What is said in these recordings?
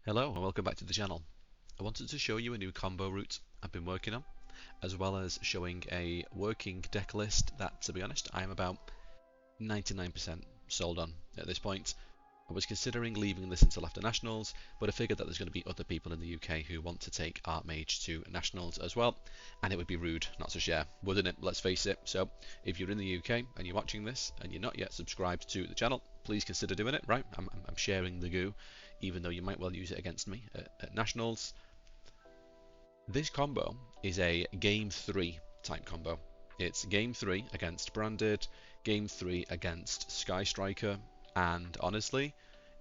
Hello and welcome back to the channel. I wanted to show you a new combo route I've been working on, as well as showing a working deck list that, to be honest, I am about 99% sold on at this point. I was considering leaving this until after Nationals, but I figured that there's going to be other people in the UK who want to take Artmage to Nationals as well, and it would be rude not to share, wouldn't it? Let's face it. So if you're in the UK and you're watching this and you're not yet subscribed to the channel, please consider doing it, right? I'm sharing the goo, even though you might well use it against me at Nationals. This combo is a Game 3 type combo. It's Game 3 against Branded, Game 3 against Sky Striker, and honestly,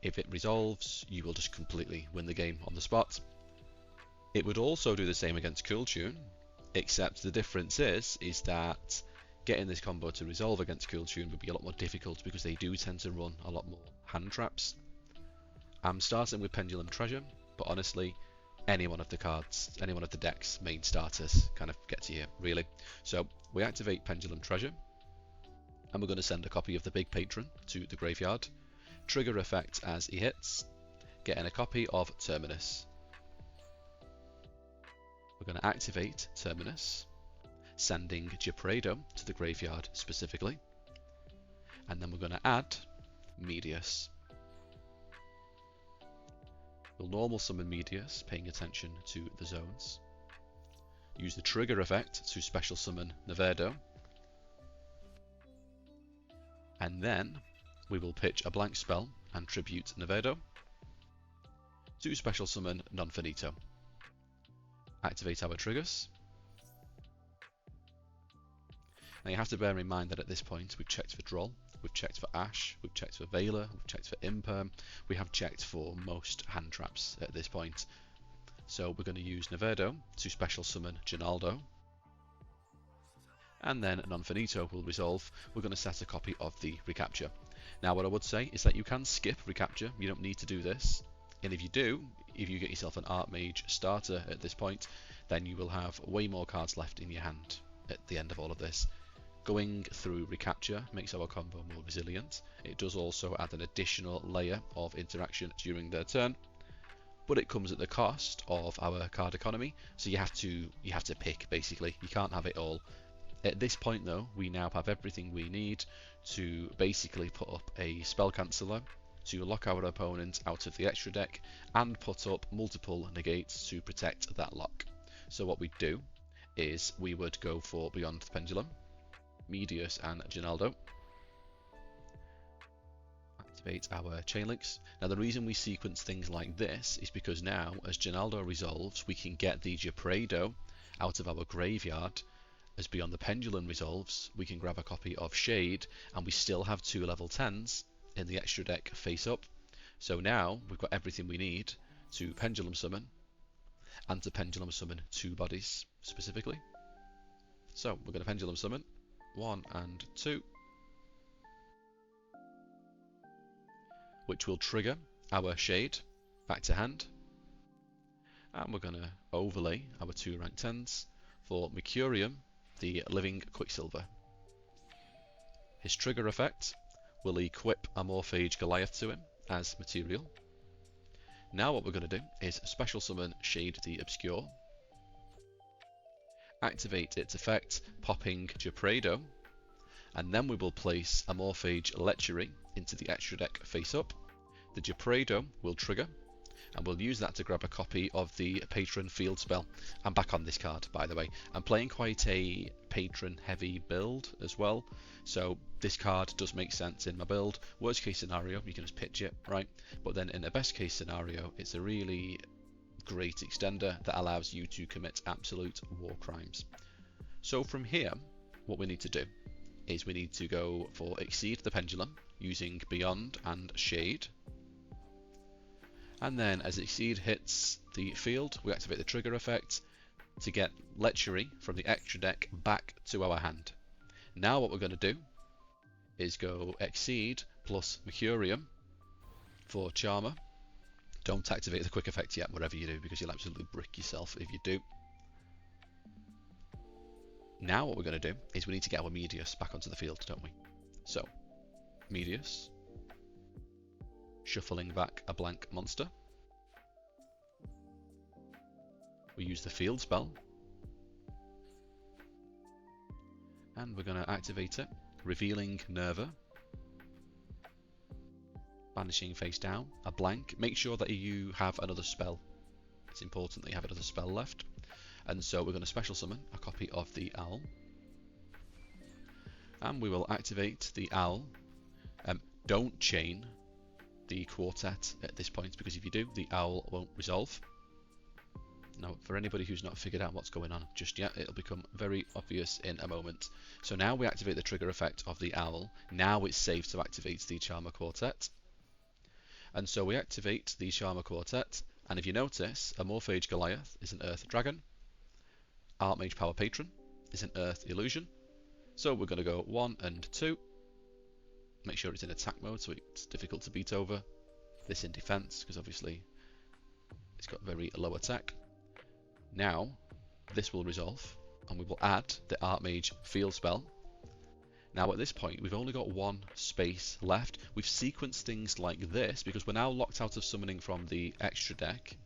if it resolves, you will just completely win the game on the spot. It would also do the same against Kewl Tune, except the difference is that getting this combo to resolve against Kewl Tune would be a lot more difficult because they do tend to run a lot more hand traps. I'm starting with Pendulum Treasure, but honestly, any one of the cards, any one of the deck's main starters kind of get to you, really. So we activate Pendulum Treasure, and we're going to send a copy of the big patron to the graveyard. Trigger effect as he hits, getting a copy of Terminus. We're going to activate Terminus, sending Yugioh to the graveyard specifically, and then we're going to add Medius. We'll normal summon Medius, paying attention to the zones. Use the trigger effect to special summon Yugioh. And then we will pitch a blank spell and tribute Yugioh to special summon Nonfinito. Activate our triggers. Now you have to bear in mind that at this point we've checked for Droll, we've checked for Ash, we've checked for Veiler, we've checked for Imperm, we have checked for most hand traps at this point. So we're going to use Yugioh to special summon Ginaldo, and then Nonfinito will resolve. We're going to set a copy of the recapture. Now what I would say is that you can skip recapture, you don't need to do this, and if you do, if you get yourself an Artmage starter at this point, then you will have way more cards left in your hand at the end of all of this. Going through recapture makes our combo more resilient. It does also add an additional layer of interaction during their turn, but it comes at the cost of our card economy, so you have to pick basically. You can't have it all. At this point though, we now have everything we need to basically put up a spell canceller to lock our opponent out of the extra deck and put up multiple negates to protect that lock. So what we do is we would go for Beyond the Pendulum, Medius and Ginaldo. Activate our chain links. Now the reason we sequence things like this is because now as Ginaldo resolves we can get the Yugioh out of our graveyard. As Beyond the Pendulum resolves we can grab a copy of Shade, and we still have 2 level 10s in the extra deck face up. So now we've got everything we need to Pendulum Summon, and to Pendulum Summon 2 bodies specifically. So we're going to Pendulum Summon 1 and 2, which will trigger our Shade back to hand, and we're going to overlay our 2 rank 10s for Mercurium, the Living Quicksilver. His trigger effect will equip a Morphage Goliath to him as material. Now what we're going to do is special summon Shade the Obscure, activate its effect, popping Yugioh, and then we will place a Morphage Lechery into the extra deck face up. The Yugioh will trigger, and we'll use that to grab a copy of the Patron field spell. I'm back on this card, by the way. I'm playing quite a patron heavy build as well, so this card does make sense in my build. Worst case scenario, you can just pitch it, right? But then in a best case scenario, it's a really great extender that allows you to commit absolute war crimes. So from here, what we need to do is we need to go for Exceed the Pendulum using Beyond and Shade. And then as Exceed hits the field, we activate the trigger effect to get Lechery from the extra deck back to our hand. Now what we're going to do is go Exceed plus Mercurium for Charmer. Don't activate the quick effect yet, whatever you do, because you'll absolutely brick yourself if you do. Now what we're going to do is we need to get our Medius back onto the field, don't we? So, Medius, shuffling back a blank monster. we use the field spell, and we're going to activate it, revealing Nerva, banishing face down, a blank. Make sure that you have another spell. It's important that you have another spell left. And so we're going to special summon a copy of the Owl. And we will activate the Owl. Don't chain the quartet at this point, because if you do, the Owl won't resolve. Now, for anybody who's not figured out what's going on just yet, it'll become very obvious in a moment. So now we activate the trigger effect of the Owl. Now it's safe to activate the Charmer Quartet. And so we activate the Charmer Quartet, and if you notice, a Morphage Goliath is an Earth Dragon, Artmage Power Patron is an Earth Illusion. So we're going to go 1 and 2. Make sure it's in attack mode so it's difficult to beat over. This in defense, because obviously it's got very low attack. Now, this will resolve, and we will add the Artmage field spell. Now at this point, we've only got one space left. We've sequenced things like this because we're now locked out of summoning from the extra deck.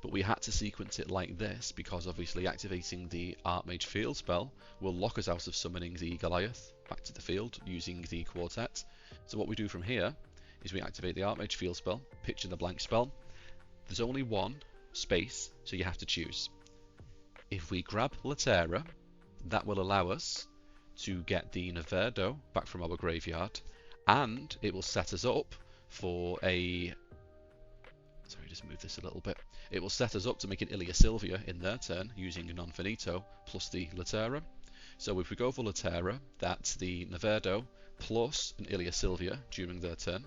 But we had to sequence it like this because obviously activating the Artmage field spell will lock us out of summoning the Goliath back to the field using the quartet. So what we do from here is we activate the Artmage field spell, pitch in the blank spell. There's only one space, so you have to choose. If we grab Latera, that will allow us to get the Neverdo back from our graveyard, and it will set us up for a... Sorry, just move this a little bit. It will set us up to make an Ilia Sylvia in their turn using Non Finito plus the Latera. So if we go for Latera, that's the Neverdo plus an Ilia Sylvia during their turn.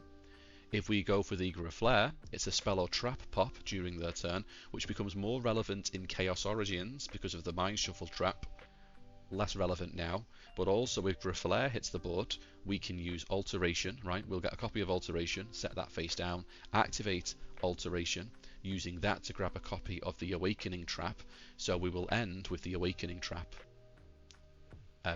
If we go for the Graflair, it's a spell or trap pop during their turn, which becomes more relevant in Chaos Origins because of the Mind Shuffle trap. Less relevant now, but also if Graflair hits the board, we can use Alteration, right? We'll get a copy of Alteration, set that face down, activate Alteration, using that to grab a copy of the Awakening trap. So we will end with the Awakening trap,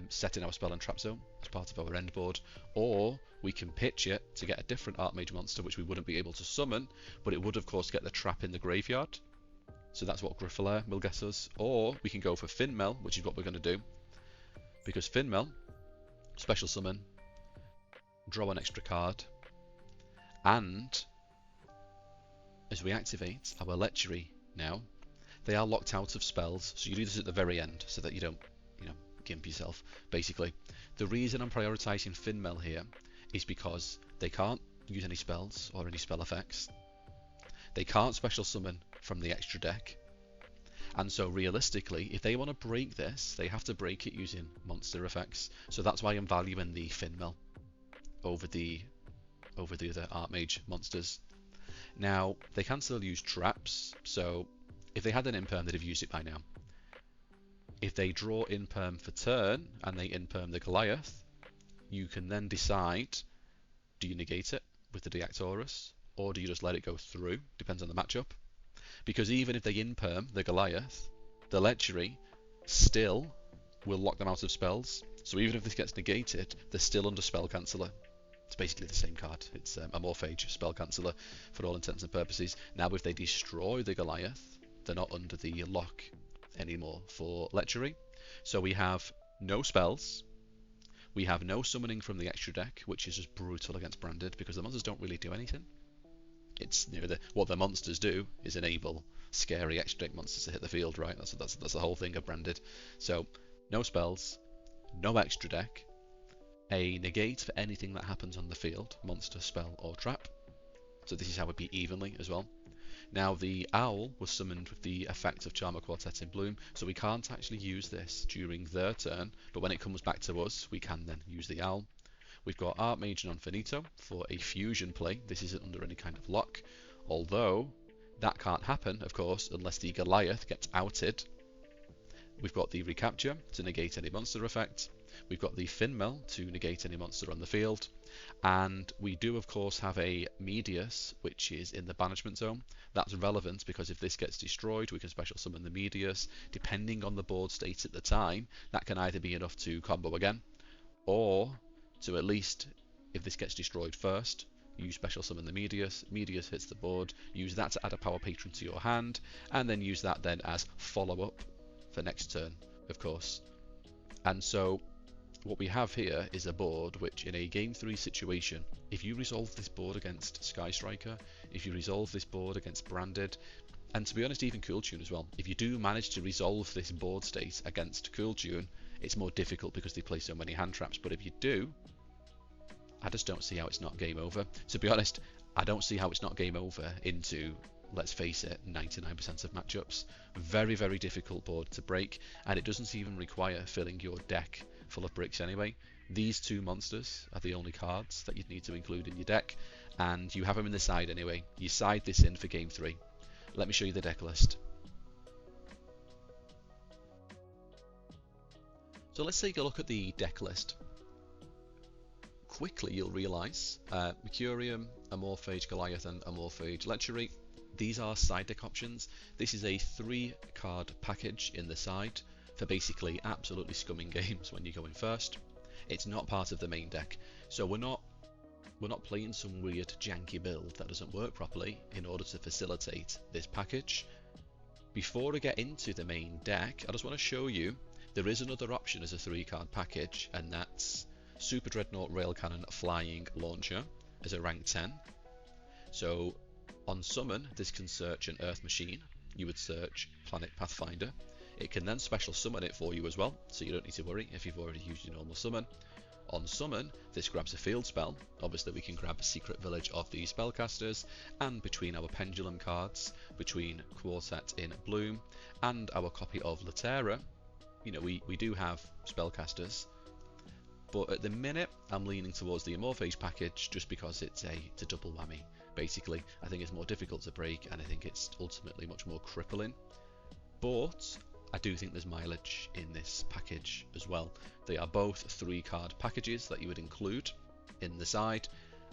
setting our spell and trap zone as part of our end board, or we can pitch it to get a different Artmage monster which we wouldn't be able to summon, but it would of course get the trap in the graveyard. So that's what Graflair will get us. Or we can go for Finmel, which is what we're going to do. Because Finmel, special summon, draw an extra card, and as we activate our Lechery now, they are locked out of spells, so you do this at the very end so that you don't, gimp yourself, basically. The reason I'm prioritising Finmel here is because they can't use any spells or any spell effects. They can't special summon from the extra deck. And so realistically, if they want to break this, they have to break it using monster effects. So that's why I'm valuing the Finmel over the other Artmage monsters. Now, they can still use traps, so if they had an Imperm, they'd have used it by now. If they draw Imperm for turn, and they Imperm the Goliath, you can then decide, do you negate it with the Deactorus, or do you just let it go through? Depends on the matchup. Because even if they Imperm the Goliath, the Lechery still will lock them out of spells. So even if this gets negated, they're still under Spell Canceller. It's basically the same card. It's a Morphage Spell Canceller for all intents and purposes. Now if they destroy the Goliath, they're not under the lock anymore for Lechery. So we have no spells. We have no summoning from the extra deck, which is just brutal against Branded because the monsters don't really do anything. It's what the monsters do is enable scary extra deck monsters to hit the field, right? That's the whole thing of Branded. So no spells, no extra deck, a negate for anything that happens on the field, monster, spell, or trap. So this is how it be evenly as well. Now the Owl was summoned with the effect of Charmer Quartet in Bloom, so we can't actually use this during their turn, but when it comes back to us, we can then use the Owl. We've got Artmage Non Finito for a fusion play. This isn't under any kind of lock, although that can't happen, of course, unless the Goliath gets outed. We've got the Recapture to negate any monster effect. We've got the Finmel to negate any monster on the field. And we do, of course, have a Medius, which is in the banishment zone. That's relevant because if this gets destroyed, we can special summon the Medius. Depending on the board state at the time, that can either be enough to combo again, or to at least, if this gets destroyed first, you special summon the Medius, Medius hits the board, use that to add a power patron to your hand, and then use that then as follow-up for next turn, of course. And so what we have here is a board which, in a game 3 situation, if you resolve this board against Sky Striker, if you resolve this board against Branded, and to be honest, even Kewl Tune as well, if you do manage to resolve this board state against Kewl Tune, it's more difficult because they play so many hand traps. But if you do, I just don't see how it's not game over. To be honest, I don't see how it's not game over into, let's face it, 99% of matchups. Very, very difficult board to break, and it doesn't even require filling your deck full of bricks anyway. These two monsters are the only cards that you'd need to include in your deck, and you have them in the side anyway. You side this in for game 3. Let me show you the deck list. So let's take a look at the deck list. Quickly you'll realise Mercurium, Amorphage Goliath and Amorphage Lechery. These are side deck options. This is a 3-card package in the side for basically absolutely scumming games when you're going first. It's not part of the main deck, so we're not playing some weird janky build that doesn't work properly in order to facilitate this package. Before I get into the main deck, I just want to show you there is another option as a 3-card package, and that's Super Dreadnought Rail Cannon Flying Launcher as a rank 10. So on summon, this can search an Earth Machine. You would search Planet Pathfinder. It can then special summon it for you as well, so you don't need to worry if you've already used your normal summon. On summon, this grabs a field spell. Obviously we can grab a Secret Village of the Spellcasters, and between our Pendulum cards, between Quartet in Bloom and our copy of Latera, you know, we do have Spellcasters. But at the minute, I'm leaning towards the Amorphage package just because it's a double whammy, basically. I think it's more difficult to break, and I think it's ultimately much more crippling. But I do think there's mileage in this package as well. They are both 3-card packages that you would include in the side,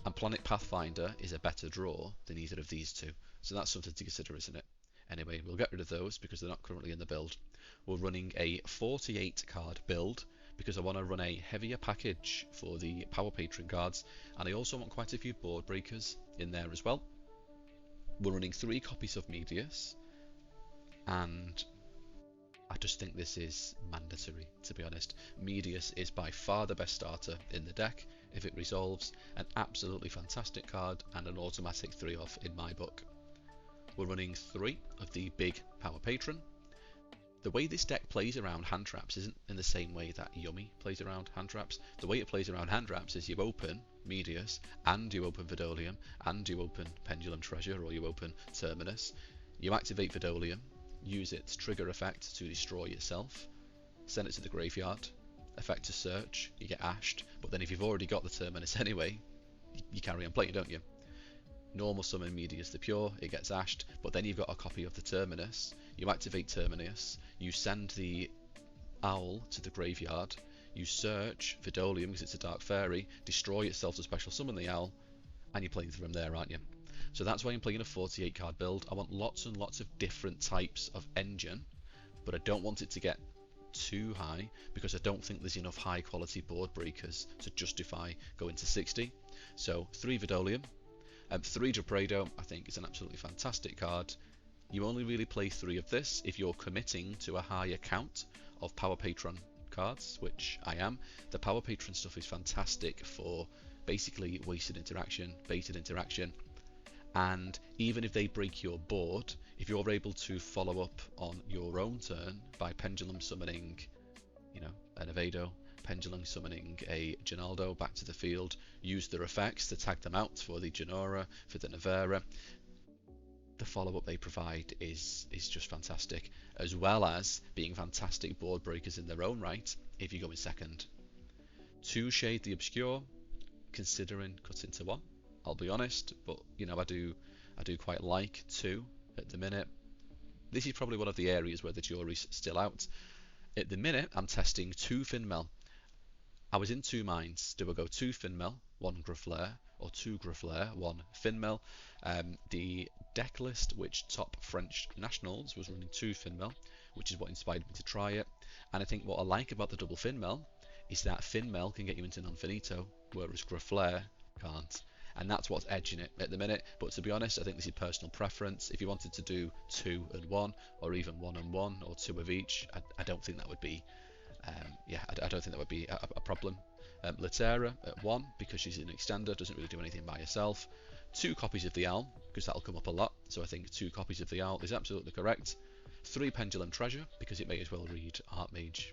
and Planet Pathfinder is a better draw than either of these two. So that's something to consider, isn't it? Anyway, we'll get rid of those because they're not currently in the build. We're running a 48-card build because I want to run a heavier package for the Power Patron cards, and I also want quite a few board breakers in there as well. We're running 3 copies of Medius, and I just think this is mandatory, to be honest. Medius is by far the best starter in the deck. If it resolves, an absolutely fantastic card and an automatic 3-off in my book. We're running 3 of the big Power Patron. The way this deck plays around hand traps isn't in the same way that Yummy plays around hand traps. The way it plays around hand traps is you open Medius, and you open Vidolium, and you open Pendulum Treasure, or you open Terminus. You activate Vidolium, use its trigger effect to destroy yourself, send it to the graveyard, effect to search, you get ashed, but then if you've already got the Terminus anyway, you carry on playing, don't you? Normal summon Medius the Pure, it gets ashed, but then you've got a copy of the Terminus, you activate Terminus, you send the Owl to the graveyard, you search Vidolium because it's a Dark Fairy, destroy itself to special summon the Owl, and you're playing from there, aren't you? So that's why I'm playing a 48-card build. I want lots and lots of different types of engine, but I don't want it to get too high because I don't think there's enough high quality board breakers to justify going to 60. So 3 Vidolium, 3 Depredo, I think is an absolutely fantastic card. You only really play 3 of this if you're committing to a higher count of Power Patron cards, which I am. The Power Patron stuff is fantastic for basically wasted interaction, baited interaction, and even if they break your board, if you're able to follow up on your own turn by Pendulum summoning, you know, an Avado, Pendulum summoning a Ginaldo back to the field, use their effects to tag them out for the Genora, for the Nevera, the follow-up they provide is just fantastic, as well as being fantastic board breakers in their own right if you go in second. 2 Shade the Obscure, considering cutting to 1, I'll be honest, but you know, I do quite like 2 at the minute. This is probably one of the areas where the jury's still out. At the minute, I'm testing 2 Finmel. I was in 2 minds. Do I go 2 Finmel, 1 Graflair, or 2 Graflair, 1 Finmel? The deck list which top French nationals was running 2 Finmel, which is what inspired me to try it. And I think what I like about the double Finmel is that Finmel can get you into non-finito, whereas Graflair can't. and that's what's edging it at the minute. But to be honest, I think this is personal preference. If you wanted to do 2 and 1, or even 1 and 1, or 2 of each, I don't think that would be, I don't think that would be a problem. Latera at 1 because she's an extender, doesn't really do anything by herself. 2 copies of the Owl because that'll come up a lot, so I think 2 copies of the Owl is absolutely correct. 3 Pendulum Treasure because it may as well read Artmage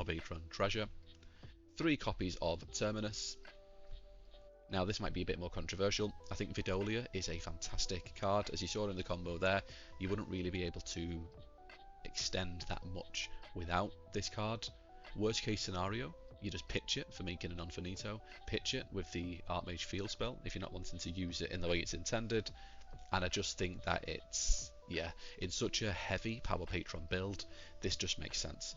Patron Treasure. 3 copies of Terminus. Now this might be a bit more controversial. I think Vidolia is a fantastic card. As you saw in the combo there, you wouldn't really be able to extend that much without this card. Worst case scenario, you just pitch it for making a non-finito, pitch it with the Artmage field spell if you're not wanting to use it in the way it's intended, and I just think that it's, in such a heavy power patron build, this just makes sense.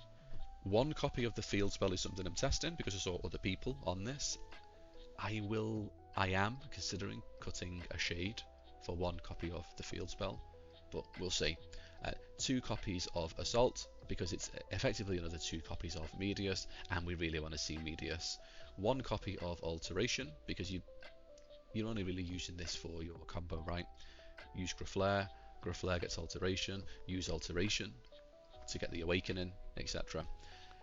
1 copy of the field spell is something I'm testing because I saw other people on this. I am considering cutting a shade for 1 copy of the field spell, but we'll see. 2 copies of Assault because it's effectively another 2 copies of Medius, and we really want to see Medius. 1 copy of Alteration because you're only really using this for your combo, right? Use Graflair gets Alteration, use Alteration to get the Awakening, etc.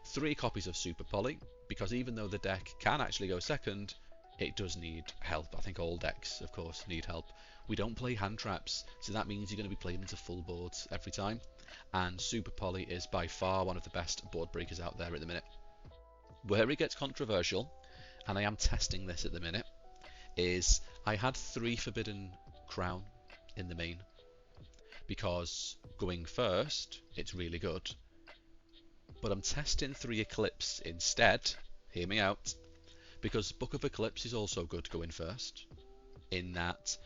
3 copies of Super Poly because even though the deck can actually go second, it does need help. I think all decks, of course, need help. We don't play hand traps, so that means you're going to be playing into full boards every time. And Super Poly is by far one of the best board breakers out there at the minute. Where it gets controversial, and I am testing this at the minute, is I had 3 Forbidden Crown in the main. Because going first, it's really good. But I'm testing 3 Eclipse instead, hear me out, because Book of Eclipse is also good going first, in that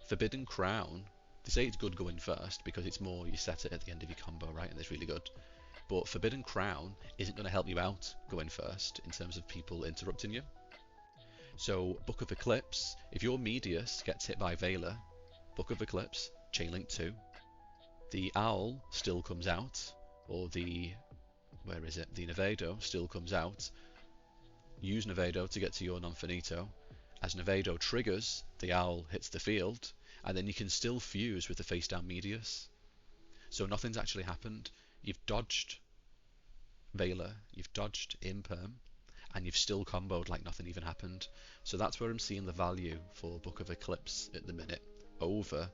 Forbidden Crown, they say it's good going first because it's more you set it at the end of your combo, right, and it's really good. But Forbidden Crown isn't going to help you out going first in terms of people interrupting you. So Book of Eclipse, if your Medius gets hit by Veiler, Book of Eclipse, Chainlink 2, the Owl still comes out, or the, the Nevado still comes out. Use Nevado to get to your non-finito. As Nevado triggers, the Owl hits the field, and then you can still fuse with the face-down Medius. So nothing's actually happened. You've dodged Veiler, you've dodged Imperm, and you've still comboed like nothing even happened. So that's where I'm seeing the value for Book of Eclipse at the minute over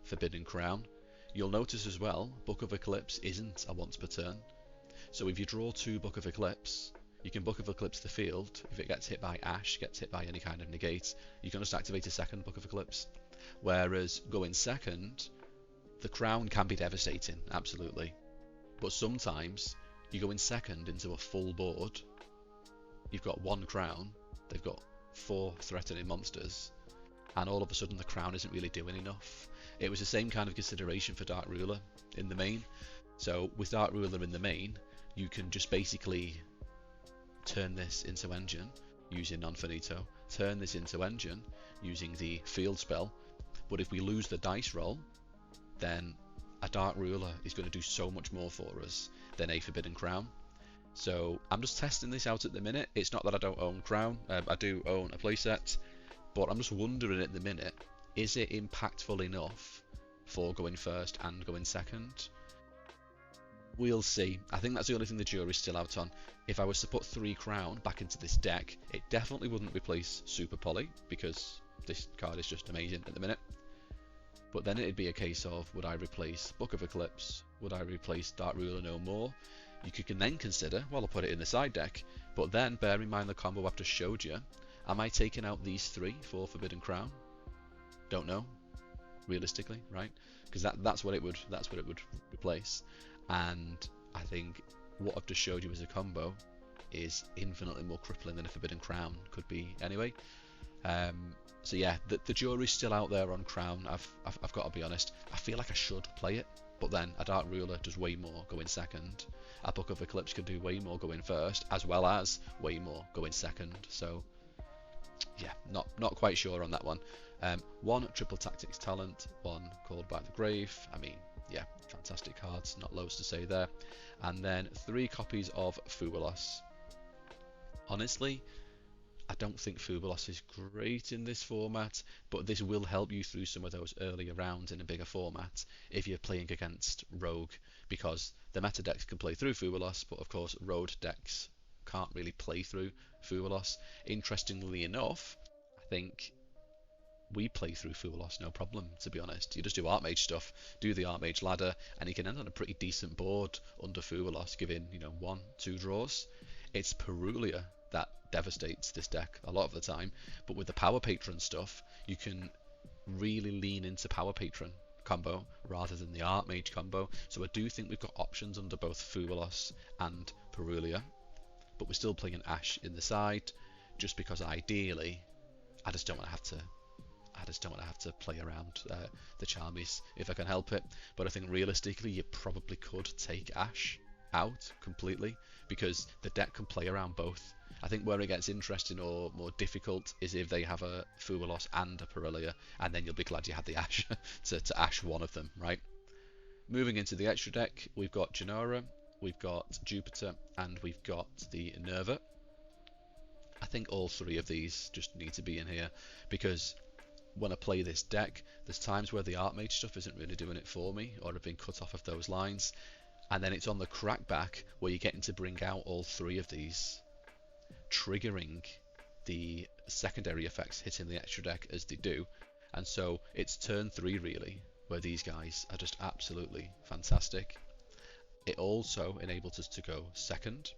Forbidden Crown. You'll notice as well, Book of Eclipse isn't a once per turn. So if you draw 2 Book of Eclipse, you can Book of Eclipse the field. If it gets hit by Ash, gets hit by any kind of negate, you can just activate a second Book of Eclipse. Whereas going second, the Crown can be devastating, absolutely. But sometimes you go in second into a full board, you've got 1 Crown, they've got 4 threatening monsters, and all of a sudden the Crown isn't really doing enough. It was the same kind of consideration for Dark Ruler in the main. So with Dark Ruler in the main, you can just basically turn this into engine using non-finito, turn this into engine using the field spell, but if we lose the dice roll, then a Dark Ruler is going to do so much more for us than a Forbidden Crown. So I'm just testing this out at the minute. It's not that I don't own Crown, I do own a playset, but I'm just wondering at the minute, is it impactful enough for going first and going second? We'll see. I think that's the only thing the jury's still out on. If I was to put 3 Crown back into this deck, it definitely wouldn't replace Super Poly, because this card is just amazing at the minute. But then it'd be a case of, would I replace Book of Eclipse? Would I replace Dark Ruler no more? You can then consider, well, I'll put it in the side deck, but then bear in mind the combo I've just showed you. Am I taking out these 3 for Forbidden Crown? Don't know, realistically, right? Because that's what it would replace. And I think what I've just showed you as a combo is infinitely more crippling than a Forbidden Crown could be anyway. So yeah, the jury's still out there on Crown. I've got to be honest. I feel like I should play it, but then a Dark Ruler does way more going second. A Book of Eclipse could do way more going first, as well as way more going second. So yeah, not quite sure on that one. 1 Triple Tactics Talent, 1 Called by the Grave. I mean, yeah, fantastic cards, not loads to say there. And then 3 copies of Fuwalos. Honestly, I don't think Fubalos is great in this format, but this will help you through some of those earlier rounds in a bigger format if you're playing against Rogue, because the meta decks can play through Fubalos, but of course Road decks can't really play through Fubalos. Interestingly enough, I think we play through Fubalos no problem, to be honest. You just do Artmage stuff, do the Artmage ladder, and you can end on a pretty decent board under Fubalos, giving, 1-2 draws. It's Perulia that devastates this deck a lot of the time, but with the Power Patron stuff, you can really lean into Power Patron combo rather than the Artmage combo. So I do think we've got options under both Fubalos and Perulia, but we're still playing an Ash in the side, just because ideally, I just don't want to have to play around the Charmies if I can help it. But I think realistically, you probably could take Ash out completely, because the deck can play around both. I think where it gets interesting or more difficult is if they have a Fubalos and a Perulia, and then you'll be glad you had the Ash to Ash one of them, right? Moving into the extra deck, we've got Janora, we've got Jupiter, and we've got the Nerva. I think all three of these just need to be in here, because when I play this deck, there's times where the Artmage stuff isn't really doing it for me, or I've been cut off of those lines, and then it's on the crackback where you're getting to bring out all three of these, triggering the secondary effects hitting the extra deck as they do. And so it's turn 3 really, where these guys are just absolutely fantastic. It also enables us to go second.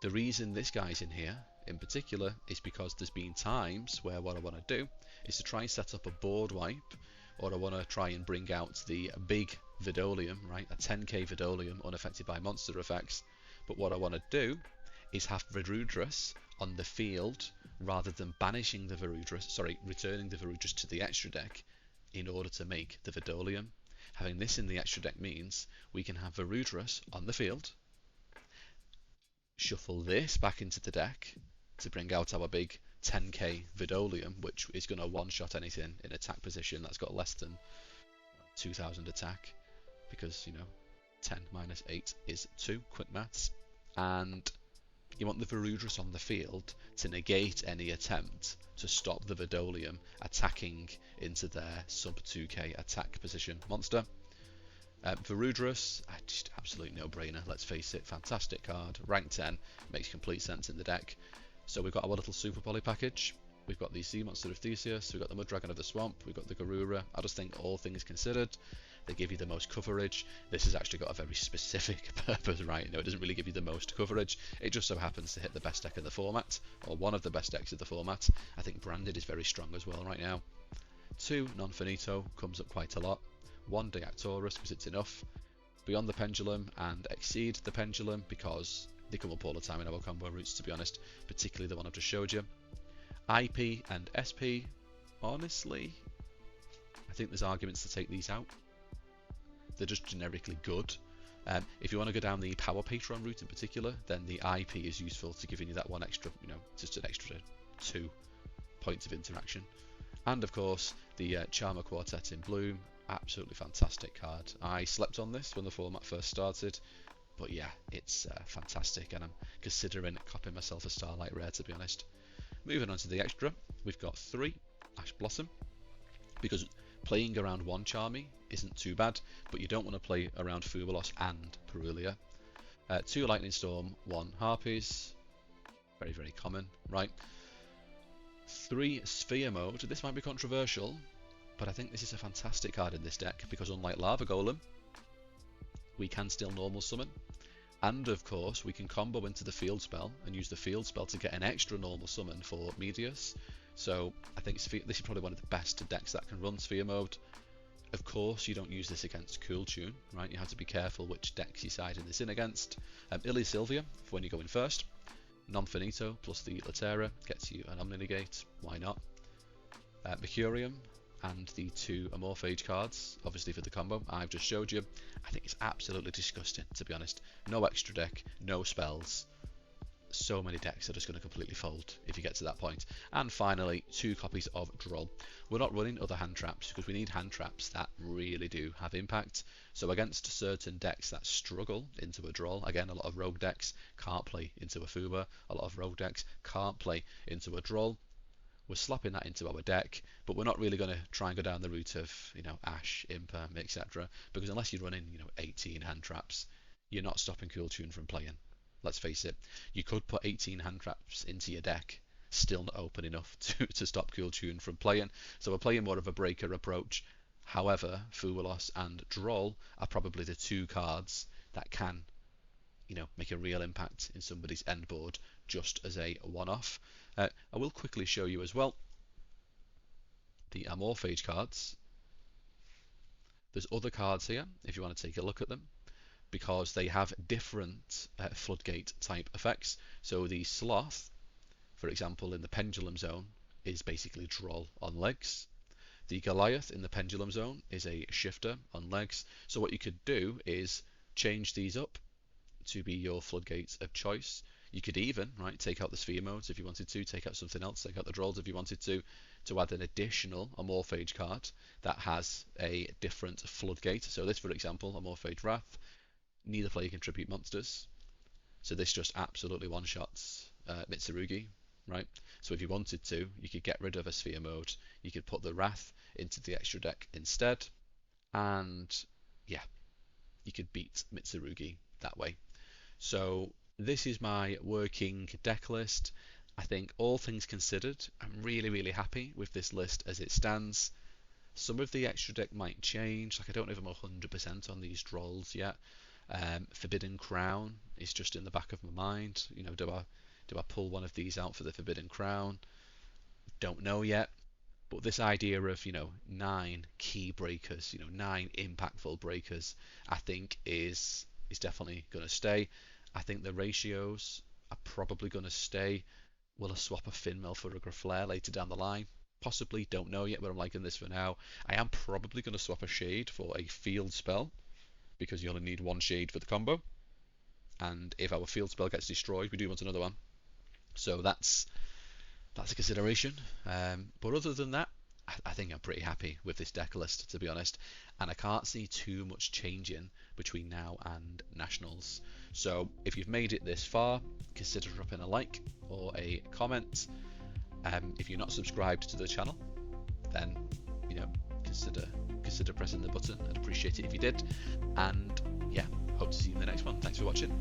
The reason this guy's in here in particular is because there's been times where what I want to do is to try and set up a board wipe, or I want to try and bring out the big Vidolium, right, a 10k Vidolium unaffected by monster effects, but what I want to do is have Varudras on the field rather than banishing the Varudras, returning the Varudras to the extra deck in order to make the Vidolium. Having this in the extra deck means we can have Varudras on the field, shuffle this back into the deck to bring out our big 10k Vidolium, which is going to one-shot anything in attack position that's got less than 2000 attack, because 10 minus 8 is 2, quick maths. And you want the Varudras on the field to negate any attempt to stop the Vidolium attacking into their sub 2k attack position monster. Varudras, just absolute no-brainer, let's face it, fantastic card, rank 10, makes complete sense in the deck. So we've got our little Super Poly package, we've got the Sea Monster of Theseus, we've got the Mud Dragon of the Swamp, we've got the Garura. I just think all things considered, they give you the most coverage. This has actually got a very specific purpose, right? It doesn't really give you the most coverage, it just so happens to hit the best deck in the format, or one of the best decks of the format. I think Branded is very strong as well right now. 2 Non-Finito comes up quite a lot. 1 Deactaurus because it's enough. Beyond the Pendulum and Exceed the Pendulum because they come up all the time in our combo routes, to be honest, particularly the one I've just showed you. IP and SP, honestly, I think there's arguments to take these out. They're just generically good. If you want to go down the Power Patron route in particular, then the IP is useful to giving you that one extra, just an extra 2 points of interaction. And of course, the Charmer Quartet in Bloom, absolutely fantastic card. I slept on this when the format first started, but yeah, it's fantastic, and I'm considering copying myself a Starlight Rare, to be honest. Moving on to the extra, we've got 3 Ash Blossom, because playing around 1 Charmy isn't too bad, but you don't want to play around Fubalos and Perulia. 2 Lightning Storm, 1 Harpies, very, very common, right? 3 Sphere Mode, this might be controversial, but I think this is a fantastic card in this deck, because unlike Lava Golem, we can still normal summon, and of course we can combo into the field spell and use the field spell to get an extra normal summon for Medius. So I think this is probably one of the best decks that can run Sphere Mode. Of course you don't use this against Kewl Tune, right? You have to be careful which decks you're siding this in against. Illy Sylvia for when you go in first. Non-Finito plus the Latera gets you an Omni-Negate, why not? Mercurium and the 2 Amorphage cards, obviously for the combo I've just showed you. I think it's absolutely disgusting, to be honest. No extra deck, no spells. so many decks are just going to completely fold if you get to that point. And finally, 2 copies of Droll. We're not running other hand traps because we need hand traps that really do have impact. So against certain decks that struggle into a Droll, again, a lot of rogue decks can't play into a Fuba, a lot of rogue decks can't play into a Droll. We're slapping that into our deck, but we're not really going to try and go down the route of, Ash, Imperm, etc. Because unless you're running, 18 hand traps, you're not stopping Kewl Tune from playing. Let's face it, you could put 18 hand traps into your deck, still not open enough to stop Kewl Tune from playing. So we're playing more of a breaker approach. However, Fuwalos and Droll are probably the 2 cards that can, make a real impact in somebody's end board just as a one-off. I will quickly show you as well the Amorphage cards. There's other cards here if you want to take a look at them, because they have different floodgate type effects. So the Sloth, for example, in the Pendulum Zone is basically Droll on legs. The Goliath in the Pendulum Zone is a shifter on legs. So what you could do is change these up to be your floodgates of choice. You could even, take out the sphere modes if you wanted to, take out something else, take out the Drolls if you wanted to add an additional Amorphage card that has a different floodgate. So this, for example, Amorphage Wrath, neither player can tribute monsters. So this just absolutely one-shots Mitsurugi, right? So if you wanted to, you could get rid of a sphere mode, you could put the Wrath into the extra deck instead, and yeah, you could beat Mitsurugi that way. So this is my working deck list. I think all things considered, I'm really, really happy with this list as it stands. Some of the extra deck might change, like I don't know if I'm 100% on these Drolls yet. Forbidden Crown is just in the back of my mind. Do I pull one of these out for the Forbidden Crown? Don't know yet. But this idea of 9 key breakers, 9 impactful breakers, I think is definitely going to stay. I think the ratios are probably going to stay. Will I swap a Finmill for a Graflair later down the line? Possibly, don't know yet, but I'm liking this for now. I am probably going to swap a Shade for a field spell, because you only need 1 Shade for the combo. And if our field spell gets destroyed, we do want another one. So that's a consideration. But other than that, I think I'm pretty happy with this deck list, to be honest. And I can't see too much changing between now and Nationals. So if you've made it this far, consider dropping a like or a comment. If you're not subscribed to the channel, then consider pressing the button. I'd appreciate it if you did. And yeah, hope to see you in the next one. Thanks for watching.